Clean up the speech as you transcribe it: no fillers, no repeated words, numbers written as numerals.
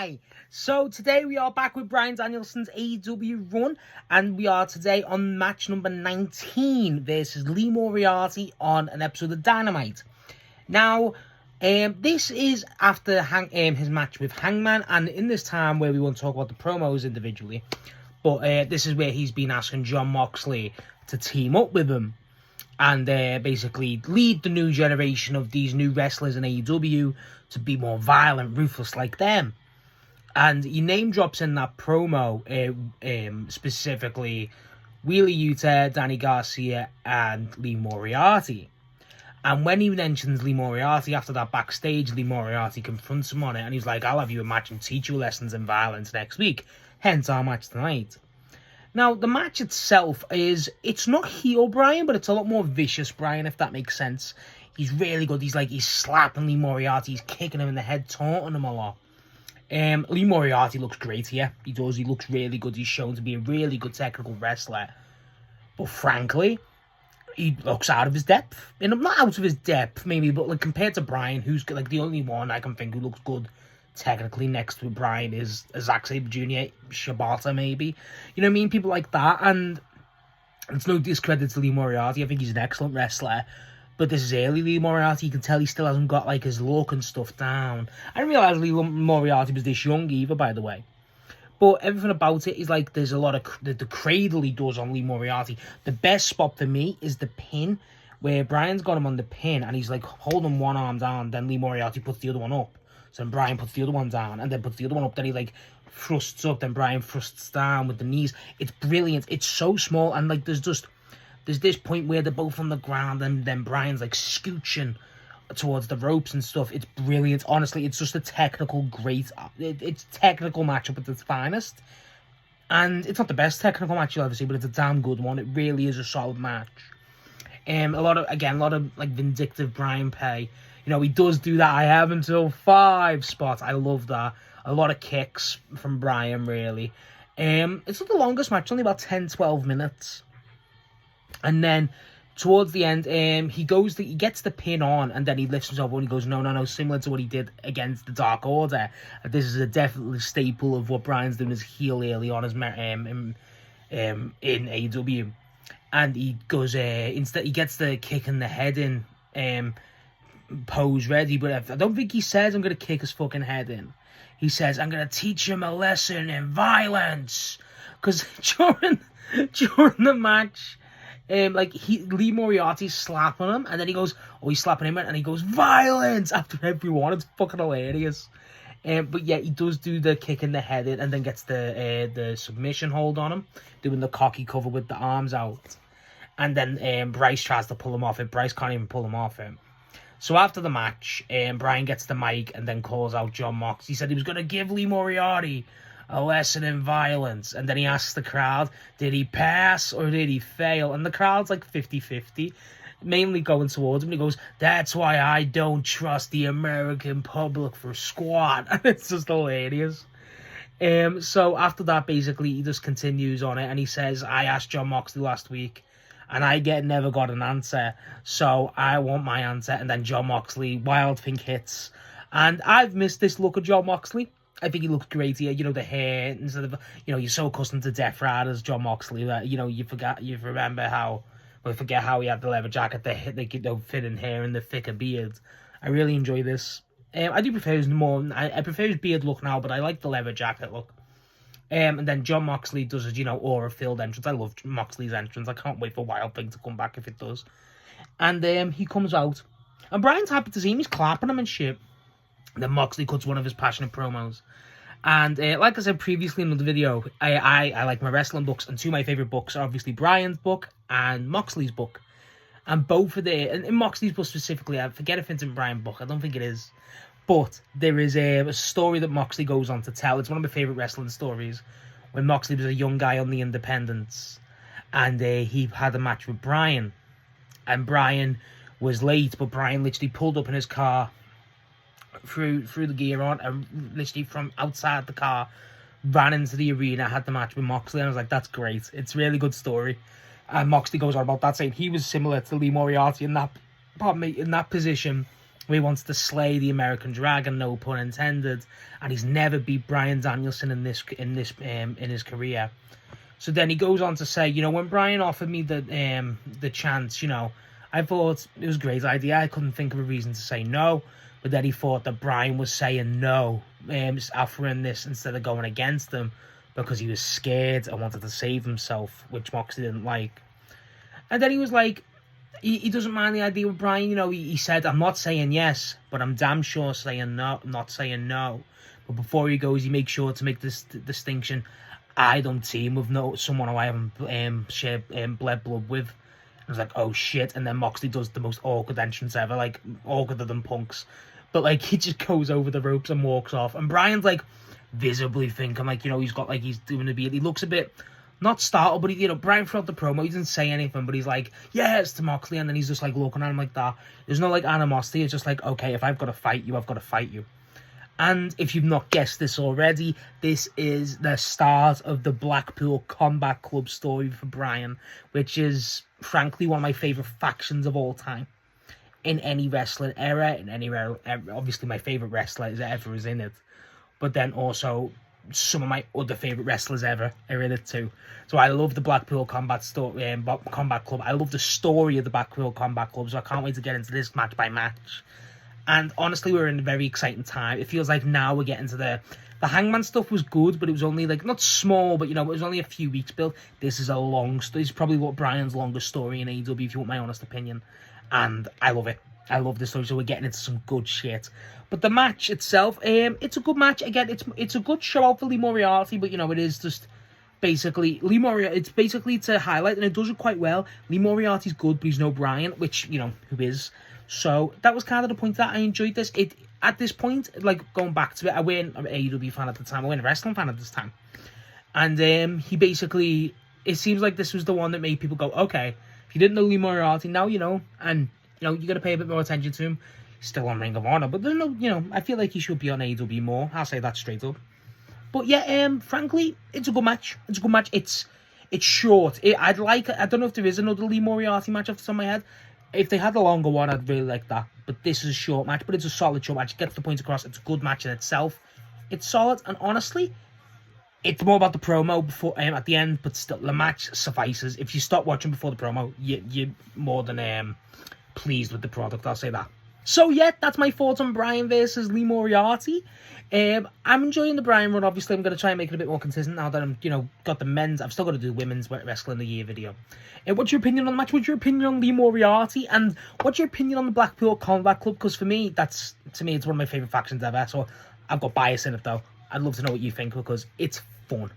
Hi! So today we are back with Bryan Danielson's AEW run, and we are today on match number 19 versus Lee Moriarty on an episode of Dynamite. Now, this is after his match with Hangman, and in this time where we won't talk about the promos individually, but this is where he's been asking Jon Moxley to team up with him and basically lead the new generation of these new wrestlers in AEW to be more violent, ruthless like them. And he name drops in that promo specifically Wheeler Yuta, Danny Garcia, and Lee Moriarty. And when he mentions Lee Moriarty after that backstage, Lee Moriarty confronts him on it, and he's like, I'll have you a match and teach you lessons in violence next week. Hence our match tonight. Now, the match itself it's not heel Bryan, but it's a lot more vicious Bryan, if that makes sense. He's really good. He's slapping Lee Moriarty, he's kicking him in the head, taunting him a lot. Lee Moriarty looks great here. He does. He looks really good. He's shown to be a really good technical wrestler. But frankly, he looks out of his depth. Not out of his depth, maybe, but compared to Bryan, who's the only one I can think who looks good technically next to Bryan is Zack Sabre Jr., Shibata maybe. You know what I mean? People like that. And it's no discredit to Lee Moriarty. I think he's an excellent wrestler. But this is early Lee Moriarty. You can tell he still hasn't got his look and stuff down. I didn't realise Lee Moriarty was this young either, by the way. But everything about it is there's a lot of the cradle he does on Lee Moriarty. The best spot for me is the pin, where Bryan's got him on the pin and he's holding one arm down, then Lee Moriarty puts the other one up. So then Bryan puts the other one down and then puts the other one up. Then he thrusts up, then Bryan thrusts down with the knees. It's brilliant. It's so small, and there's this point where they're both on the ground and then Bryan's scooching towards the ropes and stuff. It's brilliant. Honestly, it's just a technical it's technical matchup at its finest. And it's not the best technical match you'll ever see, but it's a damn good one. It really is a solid match. A lot of vindictive Bryan pay. He does do that I have until 5 spot. I love that. A lot of kicks from Bryan, really. It's not the longest match, only about 10-12 minutes. And then towards the end, he gets the pin on, and then he lifts himself up and he goes, no, similar to what he did against the Dark Order. This is a definitely staple of what Bryan's doing as heel early on in AEW. And he goes, instead he gets the kick in the head in pose ready, but I don't think he says I'm going to kick his fucking head in. He says, I'm going to teach him a lesson in violence. Because during the match, Lee Moriarty's slapping him, and then he goes, he's slapping him, and he goes, violence, after everyone. It's fucking hilarious. But yeah, he does do the kick in the head in, and then gets the submission hold on him, doing the cocky cover with the arms out. And then Bryce tries to pull him off it. Bryce can't even pull him off him. So after the match, Bryan gets the mic and then calls out Jon Moxley. He said he was going to give Lee Moriarty a lesson in violence. And then he asks the crowd, did he pass or did he fail? And the crowd's 50-50, mainly going towards him. And he goes, that's why I don't trust the American public for squat. And it's just hilarious. So after that, basically, he just continues on it. And he says, I asked Jon Moxley last week, and I never got an answer, so I want my answer. And then Jon Moxley, Wild Thing hits. And I've missed this look of Jon Moxley. I think he looks great here. The hair, instead of, you're so accustomed to Death Riders, Jon Moxley, that, you forget how he had the leather jacket, the thinning hair and the thicker beard. I really enjoy this. I do prefer I prefer his beard look now, but I like the leather jacket look. And then Jon Moxley does his, aura-filled entrance. I love Moxley's entrance. I can't wait for Wild Thing to come back if it does. And he comes out. And Bryan's happy to see him. He's clapping him and shit. And then Moxley cuts one of his passionate promos. And like I said previously in the video, I like my wrestling books. And 2 of my favourite books are obviously Bryan's book and Moxley's book. And both of and in Moxley's book specifically, I forget if it's in Bryan's book. I don't think it is. But there is a story that Moxley goes on to tell. It's one of my favourite wrestling stories. When Moxley was a young guy on the Independents. And he had a match with Bryan. And Bryan was late, but Bryan literally pulled up in his car, threw the gear on, and literally from outside the car, ran into the arena, had the match with Moxley. And I was like, that's great. It's a really good story. And Moxley goes on about that, saying he was similar to Lee Moriarty in that position. where he wants to slay the American Dragon, no pun intended, and he's never beat Bryan Danielson in his career. So then he goes on to say, when Bryan offered me the chance, I thought it was a great idea. I couldn't think of a reason to say no, but then he thought that Bryan was saying no, offering this instead of going against him because he was scared and wanted to save himself, which Moxley didn't like. And then he was like, he doesn't mind the idea with Bryan. He said, I'm not saying yes, but I'm damn sure saying no, not saying no. But before he goes, he makes sure to make this distinction. I don't team with someone who I haven't shared blood with. I was like, oh shit. And then Moxley does the most awkward entrance ever, like awkwarder than Punk's. But like he just goes over the ropes and walks off. And Bryan's like visibly thinking, like, he's got like he's doing a beat. He looks a bit not startled, but Bryan throughout the promo, he didn't say anything, but he's like, yes, to Moxley, and then he's just like looking at him like that. There's no like animosity. It's just like, okay, if I've got to fight you, I've got to fight you. And if you've not guessed this already, this is the start of the Blackpool Combat Club story for Bryan, which is frankly one of my favourite factions of all time. In any wrestling era, obviously my favourite wrestler ever is in it. But then also some of my other favourite wrestlers ever are in it too. So I love the Blackpool Combat Club. I love the story of the Blackpool Combat Club, so I can't wait to get into this match by match. And honestly, we're in a very exciting time. It feels like now we're getting to the Hangman stuff was good, but it was only like, not small, but it was only a few weeks built. This is a long story. This is probably what Bryan's longest story in AEW, if you want my honest opinion. And I love it. I love this story, so we're getting into some good shit. But the match itself, it's a good match. Again, it's a good show out for Lee Moriarty, but it is just basically Lee Moriarty. It's basically to highlight, and it does it quite well. Lee Moriarty's good, but he's no Bryan, which who is. So that was kind of the point that I enjoyed this. At this point, like going back to it, I weren't an AEW fan at the time. I weren't a wrestling fan at this time, and he basically, it seems like this was the one that made people go, okay, if you didn't know Lee Moriarty, now you know, and you got to pay a bit more attention to him. He's still on Ring of Honor, but there's no, I feel like he should be on AEW more. I'll say that straight up. But yeah, frankly, it's a good match. It's short. I don't know if there is another Lee Moriarty match off the top of my head. If they had a longer one, I'd really like that. But this is a short match, but it's a solid short match. It gets the point across. It's a good match in itself. It's solid, and honestly, it's more about the promo before at the end, but still, the match suffices. If you stop watching before the promo, you're more than pleased with the product, I'll say that. So yeah, that's my thoughts on Bryan versus Lee Moriarty. I'm enjoying the Bryan run. Obviously, I'm going to try and make it a bit more consistent now that I'm, got the men's. I've still got to do women's wrestling of the year video. What's your opinion on the match? What's your opinion on Lee Moriarty? And what's your opinion on the Blackpool Combat Club? Because for me, it's one of my favourite factions ever. So I've got bias in it though. I'd love to know what you think because it's fun.